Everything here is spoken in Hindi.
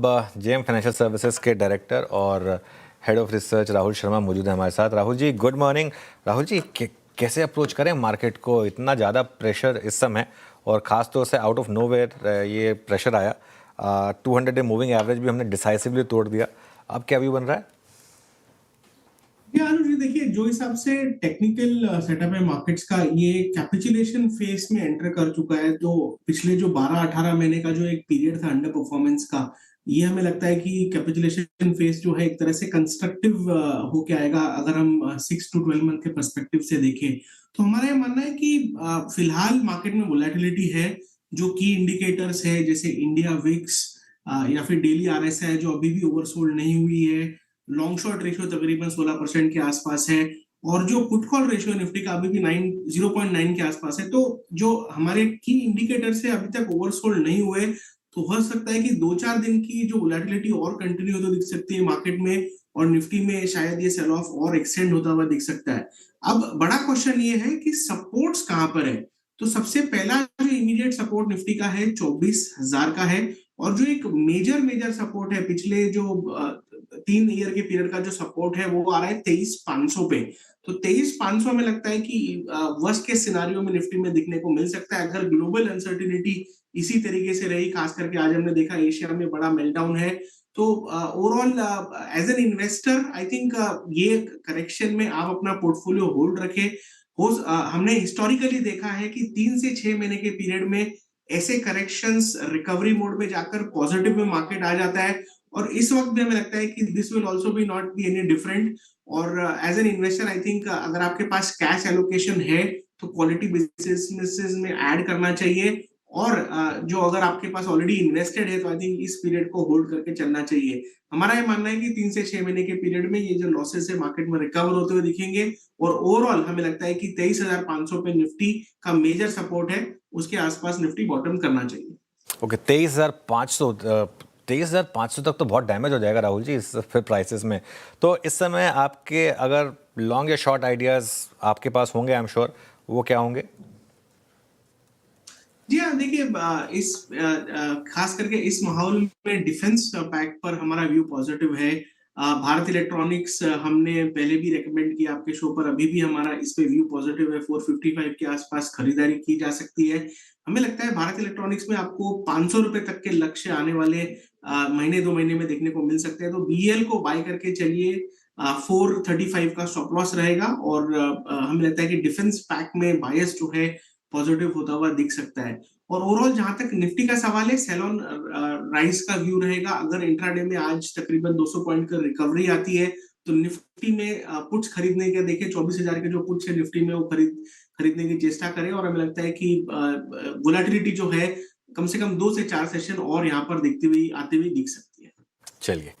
अब जेएम फाइनेंशियल सर्विसेज के डायरेक्टर और head of research Rahul Sharma मौजूद हैं हमारे साथ। Rahul ji, good morning. राहुल जी, कैसे अप्रोच करें मार्केट को? इतना ज़्यादा प्रेशर इस समय, और ख़ास तौर से आउट ऑफ नोवेयर ये प्रेशर आया। 200 डे मूविंग एवरेज भी हमने डिसाइसिवली तोड़ दिया। अब क्या व्यू बन रहा है? अनुज जी, देखिए जो हिसाब से टेक्निकल सेटअप है मार्केट्स का, ये कैपिचुलेशन फेज में एंटर कर चुका है। तो पिछले जो 12-18 महीने का जो एक पीरियड था अंडर परफॉर्मेंस का, ये हमें लगता है कि कैपिचुलेशन फेज जो है एक तरह से कंस्ट्रक्टिव होके आएगा। अगर हम 6 to 12 मंथ के पर्सपेक्टिव से देखें तो हमारा ये मानना है कि फिलहाल मार्केट में वोलेटिलिटी है। जो की इंडिकेटर्स है जैसे इंडिया विक्स या फिर डेली आरएसआई जो अभी भी ओवरसोल्ड नहीं हुई है। लॉन्ग शॉर्ट रेशियो तकरीबन 16% के आसपास है, और जो पुट कॉल रेशियो निफ्टी का अभी भी 0.9 के आसपास है। तो जो हमारे की इंडिकेटर्स है अभी तक ओवरसोल्ड नहीं हुए, तो हो सकता है कि 2-4 दिन की जो वोलेटिलिटी और कंटिन्यू तो दिख सकती है मार्केट में, और निफ्टी में शायद ये सेल ऑफ और एक्सटेंड होता हुआ दिख सकता है। अब बड़ा क्वेश्चन ये है कि सपोर्ट्स कहां पर है। तो सबसे पहला जो इमीडिएट सपोर्ट निफ्टी का है 24,000 का है, और जो एक मेजर मेजर सपोर्ट है पिछले जो 3 ईयर के पीरियड का जो सपोर्ट है वो आ रहा है 23,500 पे। तो 23,500 में लगता है कि वर्स्ट के सिनारियो में निफ्टी में दिखने को मिल सकता है अगर ग्लोबल अनसर्टिनिटी इसी तरीके से रही। खास करके आज हमने देखा एशिया में बड़ा मेल्टडाउन है। तो overall as an investor I think ये करेक्शन में आप अपना पोर्टफोलियो होल्ड रखें। हमने हिस्टोरिकली देखा है कि 3 से 6 महीने के पीरियड में ऐसे करेक्शंस रिकवरी मोड में जाकर पॉजिटिव में मार्केट आ जाता है, और इस वक्त भी हमें लगता है कि this will also be not be any different. और as an investor I think अगर आपके पास कैश एलोकेशन है तो क्वालिटी बिजनेसेस में ऐड करना चाहिए, और जो अगर आपके पास ऑलरेडी इन्वेस्टेड है तो आई थिंक इस पीरियड को होल्ड करके चलना चाहिए। हमारा ये मानना है कि 3 से 6 महीने के पीरियड में ये जो लॉसेस है मार्केट में रिकवर होते हुए दिखेंगे, और ओवरऑल हमें लगता है कि 23,500 पे निफ्टी का मेजर सपोर्ट है, उसके आसपास निफ्टी बॉटम करना चाहिए। ओके, 23,500। 23,500 तक तो बहुत डैमेज हो जाएगा राहुल जी इस फिर प्राइसेस में। तो इस समय आपके अगर लॉन्ग या शॉर्ट आइडियाज आपके पास होंगे, आई एम श्योर, वो क्या होंगे? जी हाँ, देखिए इस खास करके इस माहौल में डिफेंस पैक पर हमारा व्यू पॉजिटिव है। भारत इलेक्ट्रॉनिक्स हमने पहले भी रेकमेंड किया आपके शो पर, अभी भी हमारा इस पे व्यू पॉजिटिव है। 455 के आसपास खरीदारी की जा सकती है। हमें लगता है भारत इलेक्ट्रॉनिक्स में आपको 500 रुपए तक के लक्ष्य आने वाले महीने 2 महीने में देखने को मिल सकते हैं। तो बीएल को बाय करके चलिए। 435 का स्टॉप लॉस रहेगा, और हमें लगता है कि डिफेंस पैक में बायस जो है पॉजिटिव होता हुआ दिख सकता है। और ओवरऑल जहां तक निफ्टी का सवाल है, सेल ऑन राइज का व्यू रहेगा। अगर इंट्राडे में आज तकरीबन 200 पॉइंट का रिकवरी आती है तो निफ्टी में पुट्स खरीदने के, देखिए 24,000 के जो पुट्स है निफ्टी में वो खरीदने की चेष्टा करें। और हमें लगता है कि वोलेटिलिटी जो है कम से कम 2 से 4 सेशन और यहाँ पर दिखती हुई आती हुई दिख सकती है। चलिए,